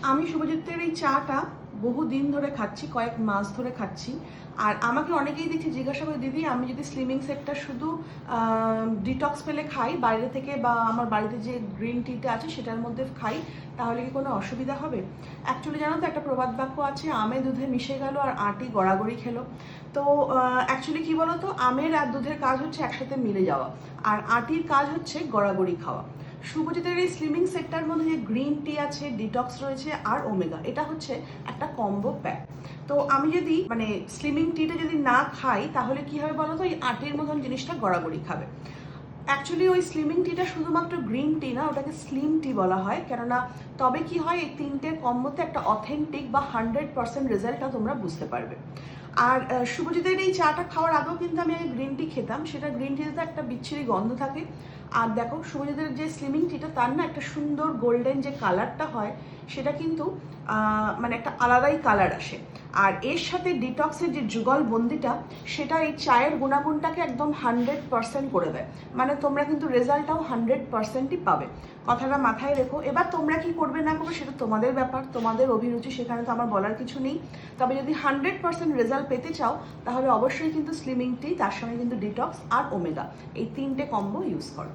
আমি শুভজিতের এই চাটা বহুদিন ধরে খাচ্ছি, কয়েক মাস ধরে খাচ্ছি। আর আমাকে অনেকেই দেখছি জিজ্ঞাসা করে, দিদি আমি যদি স্লিমিং সেটটা শুধু ডিটক্স পেলে খাই বাইরে থেকে, বা আমার বাড়িতে যে গ্রিন টিটা আছে সেটার মধ্যে খাই, তাহলে কি কোনো অসুবিধা হবে? অ্যাকচুয়ালি জানো তো, একটা প্রবাদ বাক্য আছে, আমে দুধে মিশে গেল আর আটি গড়াগড়ি খেলো। তো অ্যাকচুয়ালি কি বলতো, আমের আর দুধের কাজ হচ্ছে একসাথে মিলে যাওয়া, আর আটির কাজ হচ্ছে গড়াগড়ি খাওয়া। শুভজিতের এই স্লিমিং সেটটার মধ্যে যে গ্রিন টি আছে, ডিটক্স রয়েছে আর ওমেগা, এটা হচ্ছে একটা কম্বো প্যাক। তো আমি যদি মানে স্লিমিং টিটা যদি না খাই, তাহলে কি হবে বলো তো, এই আটির মতন জিনিসটা গড়াগড়ি খাবে। অ্যাকচুয়ালি ওই স্লিমিং টিটা শুধুমাত্র গ্রিন টি না, ওটাকে স্লিম টি বলা হয়, কেননা তবে কি হয়, এই তিনটের কম্বোতে একটা অথেন্টিক বা 100% রেজাল্টটা তোমরা বুঝতে পারবে। আর শুভজিতের এই চাটা খাওয়ার আগেও কিন্তু আমি আগে গ্রিন টি খেতাম, সেটা গ্রিন টিতে একটা বিচ্ছিরি গন্ধ থাকে। আর দেখো, শুভজিতের যে স্লিমিং টিটা, তার না একটা সুন্দর গোল্ডেন যে কালারটা হয়, সেটা কিন্তু মানে একটা আলাদাই কালার আসে। আর এর সাথে ডিটক্সের যে যুগল বন্দিটা, সেটা এই চায়ের গুণাগুণটাকে একদম 100% করে দেয়। মানে তোমরা কিন্তু রেজাল্টটাও 100%ই পাবে। কথাটা মাথায় রেখো। এবার তোমরা কি করবে না করবে সেটা তোমাদের ব্যাপার, তোমাদের অভিরুচি, সেখানে তো আমার বলার কিছু নেই। তবে যদি 100% রেজাল্ট পেতে চাও, তাহলে অবশ্যই কিন্তু স্লিমিং টি, তার সঙ্গে কিন্তু ডিটক্স আর ওমেগা, এই তিনটে কম্বো ইউজ করো।